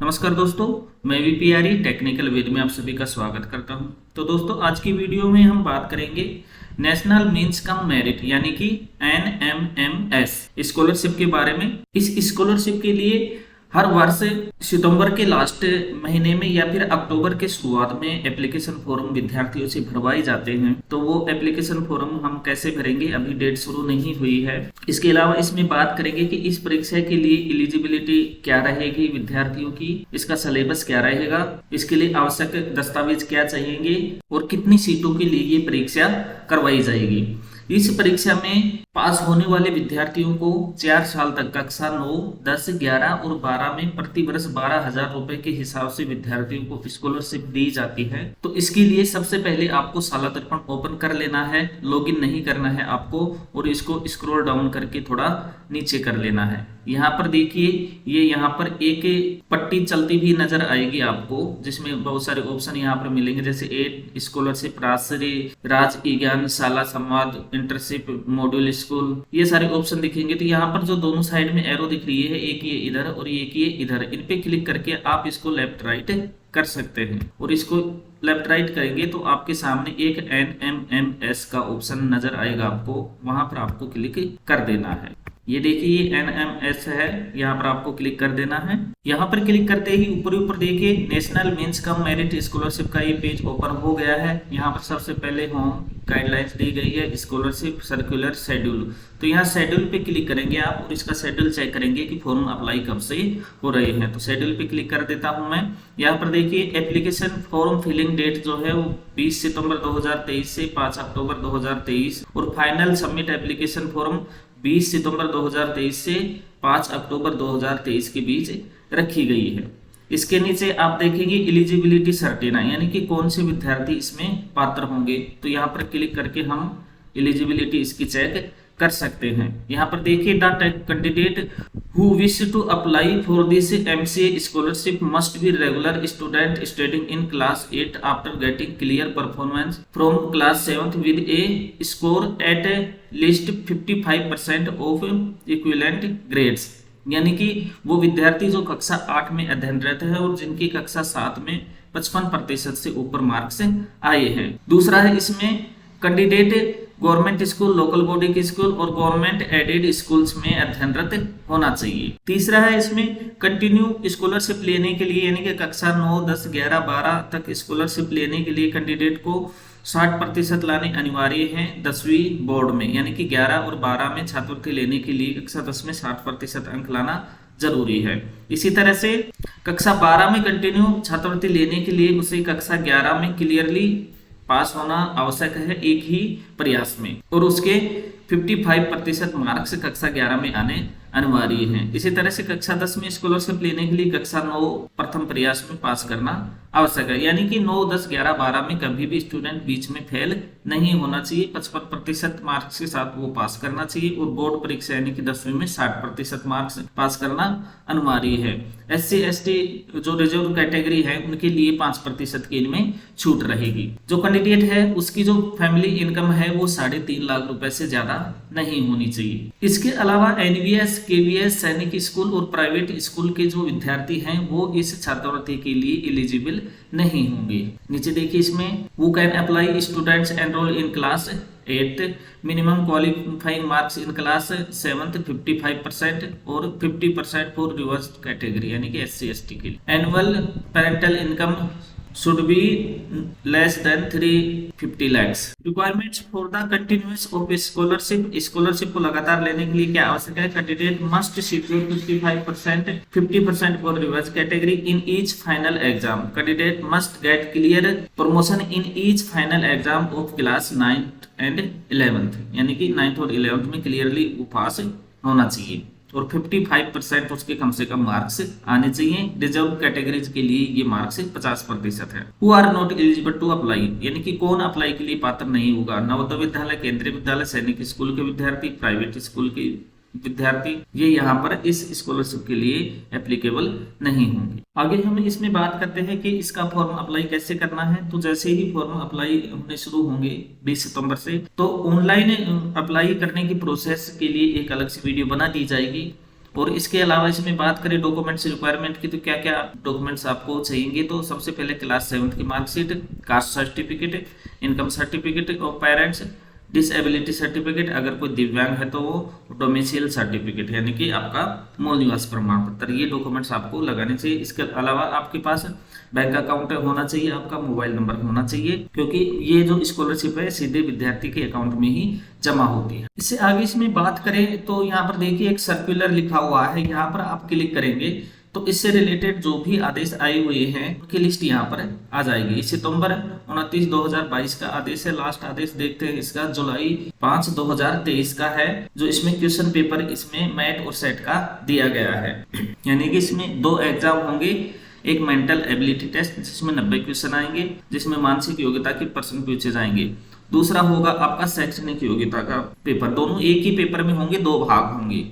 नमस्कार दोस्तों, मैं वीपीआरई टेक्निकल वेद में आप सभी का स्वागत करता हूं। तो दोस्तों, आज की वीडियो में हम बात करेंगे नेशनल मींस कम मेरिट यानी कि NMMS स्कॉलरशिप के बारे में। इस स्कॉलरशिप के लिए हर वर्ष सितंबर के लास्ट महीने में या फिर अक्टूबर के शुरुआत में एप्लीकेशन फॉर्म विद्यार्थियों से भरवाए जाते हैं। तो वो एप्लीकेशन फॉर्म हम कैसे भरेंगे, अभी डेट शुरू नहीं हुई है। इसके अलावा इसमें बात करेंगे कि इस परीक्षा के लिए एलिजिबिलिटी क्या रहेगी विद्यार्थियों की, इसका सिलेबस क्या रहेगा, इसके लिए आवश्यक दस्तावेज क्या चाहिए और कितनी सीटों के लिए ये परीक्षा करवाई जाएगी। इस परीक्षा में पास होने वाले विद्यार्थियों को 4 साल तक कक्षा 9, 10, 11 और 12 में प्रति वर्ष 12,000 रुपए के हिसाब से विद्यार्थियों को स्कॉलरशिप दी जाती है। तो इसके लिए सबसे पहले आपको शाला दर्पण ओपन कर लेना है, लॉगिन नहीं करना है आपको, और इसको स्क्रॉल डाउन करके थोड़ा नीचे कर लेना है। यहाँ पर देखिए, ये यहाँ पर एक पट्टी चलती भी नजर आएगी आपको, जिसमें बहुत सारे ऑप्शन यहाँ पर मिलेंगे, जैसे एड स्कॉलरशिप, राजश्री, राज ज्ञान शाला संवाद, इंटर्नशिप, मॉड्यूल स्कूल, ये सारे ऑप्शन दिखेंगे। तो यहाँ पर जो दोनों साइड में एरो दिख रही है, एक ये इधर और एक ये इधर, इन पे क्लिक करके आप इसको लेफ्ट राइट कर सकते हैं। और इसको लेफ्ट राइट करेंगे तो आपके सामने एक NMMS का ऑप्शन नजर आएगा आपको, वहां पर आपको क्लिक कर देना है। ये देखिए, ये NMS है, यहाँ पर आपको क्लिक कर देना है। यहाँ पर क्लिक करते ही ऊपर ऊपर देखिए national means cum merit scholarship का ये पेज ओपन हो गया है। यहाँ पर सबसे पहले होम गाइडलाइंस दी गई है, स्कॉलरशिप सर्कुलर शेड्यूल। तो यहाँ शेड्यूल पे क्लिक करेंगे आप और इसका शेड्यूल चेक करेंगे कि फॉर्म अप्लाई कब से हो रहे हैं। तो शेड्यूल पे क्लिक कर देता हूँ मैं। यहाँ पर देखिए एप्लीकेशन फॉर्म फिलिंग डेट जो है वो 20 सितंबर 2023 से 5 अक्टूबर 2023 और फाइनल सबमिट एप्लीकेशन फॉर्म 20 सितंबर 2023 से 5 अक्टूबर 2023 के बीच रखी गई है। इसके नीचे आप देखेंगे एलिजिबिलिटी सर्टेना, यानी कि कौन से विद्यार्थी इसमें पात्र होंगे। तो यहाँ पर क्लिक करके हम एलिजिबिलिटी इसकी चेक कर सकते हैं। यहाँ पर देखिए, the candidate who wish to apply for this MCA scholarship must be regular student studying in class 8 after getting clear performance from class 7th with a score at least 55% of equivalent grades। यानी कि वो विद्यार्थी जो कक्षा 8 में अध्ययनरत है और जिनकी कक्षा 7 में 55% से ऊपर मार्क्स आए हैं। दूसरा है इसमें candidate government school, local body के स्कूल और गवर्नमेंट एडेड स्कूल्स में अध्ययनरत होना चाहिए। तीसरा है इसमें कंटिन्यू स्कॉलरशिप लेने के लिए, यानी कि कक्षा 9, 10, 11, 12 तक स्कॉलरशिप लेने के लिए कैंडिडेट को 60% लाने अनिवार्य है 10वीं बोर्ड में, यानी कि 11 और 12 में छात्रवृत्ति लेने के लिए कक्षा 10 में 60% अंक लाना जरूरी है। इसी तरह से कक्षा 12 में कंटिन्यू छात्रवृत्ति लेने के लिए उसे कक्षा 11 में क्लियरली पास होना आवश्यक है एक ही प्रयास में, और उसके 55% मार्क्स कक्षा 11 में आने अनिवार्य है। इसी तरह से कक्षा 10 में स्कॉलरशिप लेने के लिए कक्षा 9 प्रथम प्रयास में पास करना आवश्यक है, यानी कि 9, 10, 11, 12 में कभी भी स्टूडेंट बीच में फेल नहीं होना चाहिए। 55% मार्क्स के साथ वो पास करना चाहिए और बोर्ड परीक्षा यानी कि 10वीं में 60% मार्क्स पास करना अनिवार्य है। SC ST जो रिजर्व कैटेगरी है उनके लिए 5% की इनमें छूट रहेगी। जो कैंडिडेट है उसकी जो फैमिली इनकम है वो 3.5 लाख रुपए से ज्यादा नहीं होनी चाहिए। इसके अलावा NVS, KVS, सैनिक स्कूल और प्राइवेट स्कूल के जो विद्यार्थी हैं वो इस छात्रवृत्ति के लिए एलिजिबल नहीं होंगे। नीचे देखिए, इसमें वो can apply students enrol in class 8 minimum qualifying marks in class 7th 55% और 50% फॉर रिवर्स कैटेगरी यानी कि SC ST के लिए। Annual parental income should be less than 350 lakhs। Requirements for the continuance of scholarship, scholarship को लगातार लेने के लिए क्या आवश्यक है? Candidate must secure 50% for reverse category in each final exam। Candidate must get clear promotion in each final exam of class 9th and 11th, यानी कि 9th और 11th में क्लियरली पास होना चाहिए और 55% उसके कम से कम मार्क्स आने चाहिए। रिजर्व कैटेगरीज के लिए ये मार्क्स 50% है। Who are not eligible to apply, यानी कि कौन अप्लाई के लिए पात्र नहीं होगा? नवोदय विद्यालय, केंद्रीय विद्यालय, सैनिक स्कूल के विद्यार्थी, प्राइवेट स्कूल के विद्यार्थी, ये यहाँ पर इस स्कॉलरशिप के लिए एप्लीकेबल नहीं होंगे। आगे हम इसमें बात करते हैं कि इसका फॉर्म अप्लाई कैसे करना है। तो जैसे ही फॉर्म अप्लाई होने शुरू होंगे 20 सितंबर से, तो ऑनलाइन अप्लाई करने की प्रोसेस के लिए एक अलग से वीडियो बना दी जाएगी। और इसके अलावा इसमें बात करें डॉक्यूमेंट्स रिक्वायरमेंट की, तो क्या क्या डॉक्यूमेंट्स आपको चाहिए, तो सबसे पहले क्लास 7 की marksheet, caste certificate, income certificate of parents, disability certificate, अगर कोई दिव्यांग है तो वो डोमिसाइल सर्टिफिकेट यानी कि आपका मूल निवास प्रमाण पत्र, ये डॉक्यूमेंट्स आपको लगाने चाहिए। इसके अलावा आपके पास बैंक अकाउंट होना चाहिए, आपका मोबाइल नंबर होना चाहिए, क्योंकि ये जो स्कॉलरशिप है सीधे विद्यार्थी के अकाउंट में ही जमा होती है। इससे आगे इसमें बात करें तो यहाँ पर देखिए एक सर्कुलर लिखा हुआ है, यहाँ पर आप क्लिक करेंगे तो इससे रिलेटेड जो भी आदेश आए हुए हैं उनकी लिस्ट यहाँ पर आ जाएगी। सितंबर 29 2022 का आदेश है, लास्ट आदेश देखते हैं इसका जुलाई 5 2023 का है, जो इसमें क्वेश्चन पेपर इसमें मैट और सेट का दिया गया है। यानी कि इसमें 2 एग्जाम होंगे, एक मेंटल एबिलिटी टेस्ट जिसमें 90 क्वेश्चन आएंगे, जिसमें मानसिक योग्यता के प्रश्न पूछे जाएंगे, दूसरा होगा आपका शैक्षणिक योग्यता का पेपर। दोनों एक ही पेपर में होंगे, 2 भाग होंगे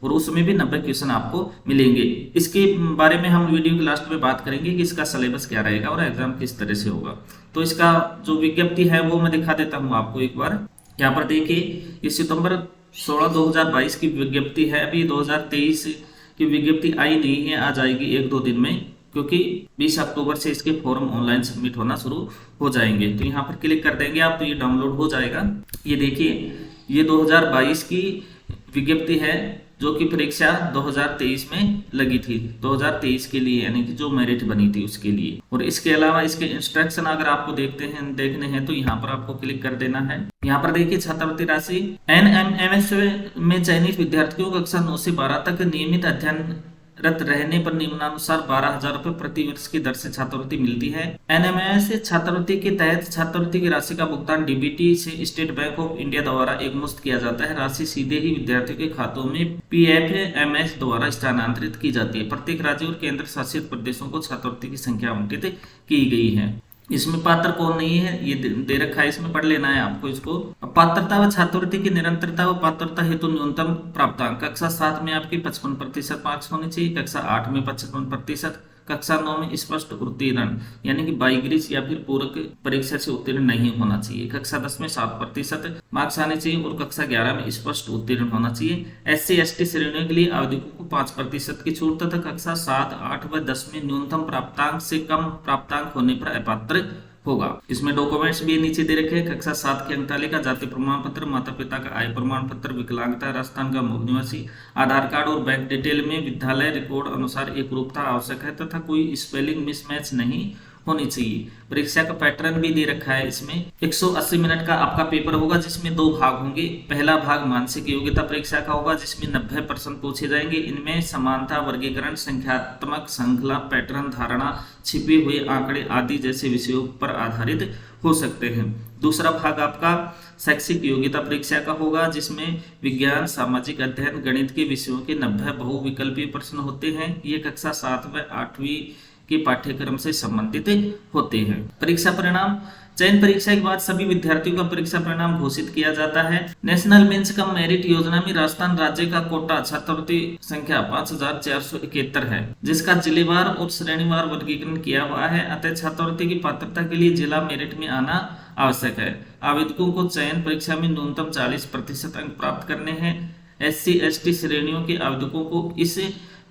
और उसमें भी 90 क्वेश्चन आपको मिलेंगे। इसके बारे में हम वीडियो के लास्ट में बात करेंगे कि इसका सिलेबस क्या रहेगा और एग्जाम किस तरह से होगा। तो इसका जो विज्ञप्ति है वो मैं दिखा देता हूँ आपको एक बार। यहाँ पर देखिए ये सितंबर 16 2022 की विज्ञप्ति है, अभी 2023 की विज्ञप्ति आई नहीं है, आ जाएगी 1-2 दिन में, क्योंकि 20 अक्टूबर से इसके फॉर्म ऑनलाइन सबमिट होना शुरू हो जाएंगे। तो यहाँ पर क्लिक कर देंगे आप तो ये डाउनलोड हो जाएगा। ये देखिए ये 2022 की विज्ञप्ति है जो कि परीक्षा 2023 में लगी थी, 2023 के लिए, यानी कि जो मेरिट बनी थी उसके लिए। और इसके अलावा इसके इंस्ट्रक्शन अगर आपको देखने हैं तो यहाँ पर आपको क्लिक कर देना है। यहाँ पर देखिए छात्रवृत्ति राशि NMMS में चयनित विद्यार्थियों कक्षा 9 से 12 तक नियमित अध्ययनरत रहने पर निम्नानुसार 12,000 रुपए प्रति वर्ष की दर से छात्रवृत्ति मिलती है। NMS छात्रवृत्ति के तहत छात्रवृत्ति की राशि का भुगतान DBT से स्टेट बैंक ऑफ इंडिया द्वारा एकमुश्त किया जाता है। राशि सीधे ही विद्यार्थियों के खातों में PFMS द्वारा स्थानांतरित की जाती है। प्रत्येक राज्य और केंद्र शासित प्रदेशों को छात्रवृत्ति की संख्या आवंटित की गई है। इसमें पात्र कौन नहीं है ये दे रखा है, इसमें पढ़ लेना है आपको इसको। पात्रता व छात्रवृत्ति की निरंतरता व पात्रता हेतु न्यूनतम प्राप्तांक, कक्षा 7 में आपकी 55% मार्क्स होने चाहिए, कक्षा 8 में 55%, कक्षा 9 में स्पष्ट उत्तीर्ण यानी कि बाईग्रीस या फिर पूरक परीक्षा से उत्तीर्ण नहीं होना चाहिए, कक्षा 10 में 7% मार्क्स आने चाहिए और कक्षा 11 में स्पष्ट उत्तीर्ण होना चाहिए। SC/ST श्रेणियों के लिए आवेदकों को 5% की छूट तथा कक्षा 7, 8 व 10 में न्यूनतम प्राप्तांक से कम प्राप्तांक होने पर अपात्र होगा। इसमें डॉक्यूमेंट्स भी नीचे दे रखे हैं। कक्षा 7 की अंकतालिका, जाति प्रमाण पत्र, माता पिता का आय प्रमाण पत्र, विकलांगता, राजस्थान का मूल निवासी, आधार कार्ड और बैंक डिटेल में विद्यालय रिकॉर्ड अनुसार एकरूपता आवश्यक है तथा कोई स्पेलिंग मिसमैच नहीं होनी चाहिए। परीक्षा का पैटर्न भी दे रखा है। इसमें 180 मिनट का आपका पेपर होगा जिसमें 2 भाग होंगे। पहला भाग मानसिक योग्यता परीक्षा का होगा जिसमें 90% पूछे जाएंगे। इनमें समानता, वर्गीकरण, संख्यात्मक श्रृंखला, पैटर्न, धारणा, छिपे हुए आंकड़े आदि जैसे विषयों पर आधारित हो सकते हैं। दूसरा भाग आपका शैक्षिक योग्यता परीक्षा का होगा जिसमें विज्ञान, सामाजिक अध्ययन, गणित के विषयों के 90 बहुविकल्पीय प्रश्न होते हैं। ये कक्षा 7 व 8वीं के पाठ्यक्रम से संबंधित होते हैं। परीक्षा परिणाम, चयन परीक्षा के बाद सभी विद्यार्थियों का परीक्षा परिणाम घोषित किया जाता है। नेशनल मेंस कम मेरिट योजना में राजस्थान राज्य का कोटा छात्रवृत्ति संख्या 5471 है, जिसका जिलेवार और श्रेणीवार वर्गीकरण किया हुआ है। अतः छात्रवृत्ति की पात्रता के लिए जिला मेरिट में आना आवश्यक है। आवेदकों को चयन परीक्षा में न्यूनतम 40% अंक प्राप्त करने हैं। SC/ST श्रेणियों के आवेदकों को इस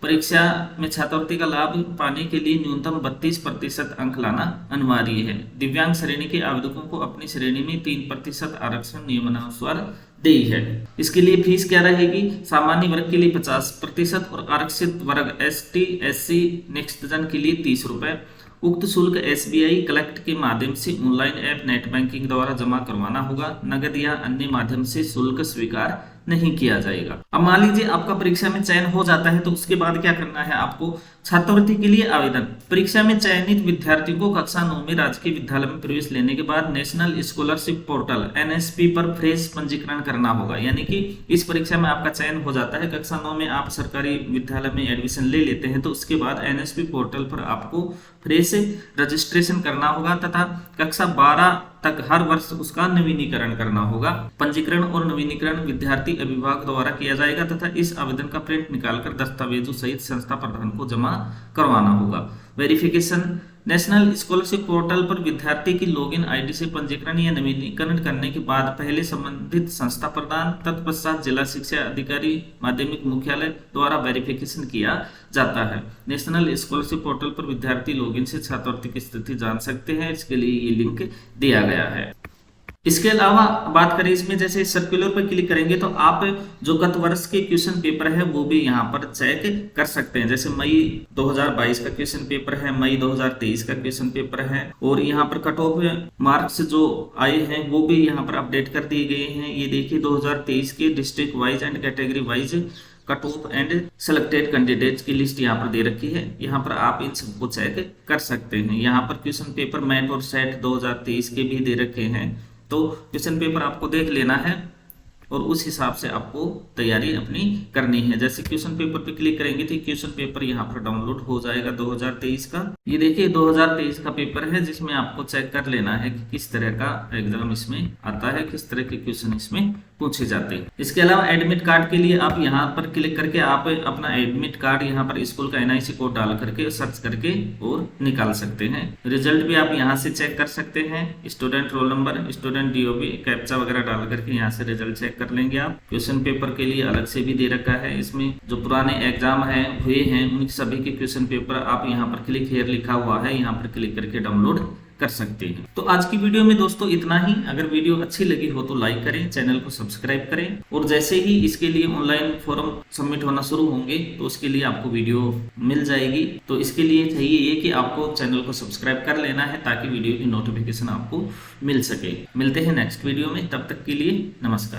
परीक्षा में छात्रवृत्ति का लाभ पाने के लिए न्यूनतम 32% अंक लाना अनिवार्य है। दिव्यांग श्रेणी के आवेदकों को अपनी श्रेणी में 3% आरक्षण नियमानुसार देय है। इसके लिए फीस क्या रहेगी? सामान्य वर्ग के लिए 50% और आरक्षित वर्ग ST, SC नेक्स्ट जन के लिए 30 रुपए। उक्त शुल्क SBI कलेक्ट के माध्यम से ऑनलाइन ऐप नेट बैंकिंग द्वारा जमा करवाना होगा। नगद या अन्य माध्यम से शुल्क स्वीकार नहीं किया जाएगा। अब मान लीजिए आपका परीक्षा में चयन हो जाता है तो उसके बाद क्या करना है आपको? छात्रवृत्ति के लिए आवेदन। परीक्षा में चयनित विद्यार्थियों को कक्षा 9 में राजकीय विद्यालय में प्रवेश लेने के बाद नेशनल स्कॉलरशिप पोर्टल NSP पर फ्रेश पंजीकरण करना होगा। यानी कि इस परीक्षा में आपका चयन हो जाता है, कक्षा 9 में आप सरकारी विद्यालय में एडमिशन ले लेते हैं तो उसके बाद NSP पोर्टल पर आपको फ्रेश रजिस्ट्रेशन करना होगा तथा कक्षा 12 तक हर वर्ष उसका नवीनीकरण करना होगा। पंजीकरण और नवीनीकरण विद्यार्थी अभिभावक द्वारा किया जाएगा तथा इस आवेदन का प्रिंट निकालकर दस्तावेजों सहित संस्था प्रधान को जमा करवाना होगा। वेरिफिकेशन नेशनल स्कॉलरशिप पोर्टल पर विद्यार्थी की लॉगिन आईडी से पंजीकरण या नवीनीकरण करने के बाद पहले संबंधित संस्था प्रदान तत्पश्चात जिला शिक्षा अधिकारी माध्यमिक मुख्यालय द्वारा वेरिफिकेशन किया जाता है। नेशनल स्कॉलरशिप पोर्टल पर विद्यार्थी लॉगिन से छात्रवृत्ति की स्थिति जान सकते हैं। इसके लिए ये लिंक दिया गया है। इसके अलावा बात करें इसमें, जैसे सर्कुलर पर क्लिक करेंगे तो आप जो गत वर्ष के क्वेश्चन पेपर है वो भी यहाँ पर चेक कर सकते हैं। जैसे मई 2022 का क्वेश्चन पेपर है, मई 2023 का क्वेश्चन पेपर है, और यहाँ पर कट ऑफ मार्क्स जो आए हैं वो भी यहाँ पर अपडेट कर दिए गए हैं। ये देखिए 2023 के district wise and category wise cut off and selected candidates की लिस्ट यहाँ पर दे रखी है। यहाँ पर आप इन सबको चेक कर सकते हैं। यहाँ पर क्वेश्चन पेपर मैट और सेट 2023 के भी दे रखे हैं, तो क्वेश्चन पेपर आपको देख लेना है और उस हिसाब से आपको तैयारी अपनी करनी है। जैसे क्वेश्चन पेपर पे क्लिक करेंगे तो क्वेश्चन पेपर यहाँ पर डाउनलोड हो जाएगा 2023 का। ये देखिए 2023 का पेपर है, जिसमें आपको चेक कर लेना है कि किस तरह का एग्जाम इसमें आता है, किस तरह के क्वेश्चन इसमें पूछे जाते हैं। इसके अलावा एडमिट कार्ड के लिए आप यहाँ पर क्लिक करके आप अपना एडमिट कार्ड यहाँ पर स्कूल का NIC कोड डाल करके सर्च करके और निकाल सकते हैं। रिजल्ट भी आप यहाँ से चेक कर सकते हैं। Student roll number, student DOB, captcha वगैरह डाल करके यहाँ से रिजल्ट चेक कर लेंगे आप। क्वेश्चन पेपर के लिए अलग से भी दे रखा है। इसमें जो पुराने एग्जाम है हुए हैं उन सभी के क्वेश्चन पेपर आप यहाँ पर क्लिक हियर लिखा हुआ है, यहाँ पर क्लिक करके डाउनलोड कर सकते हैं। तो आज की वीडियो में दोस्तों इतना ही। अगर वीडियो अच्छी लगी हो तो लाइक करें, चैनल को सब्सक्राइब करें, और जैसे ही इसके लिए ऑनलाइन फॉर्म सबमिट होना शुरू होंगे तो उसके लिए आपको वीडियो मिल जाएगी। तो इसके लिए चाहिए ये कि आपको चैनल को सब्सक्राइब कर लेना है ताकि वीडियो की नोटिफिकेशन आपको मिल सके। मिलते हैं नेक्स्ट वीडियो में, तब तक के लिए नमस्कार।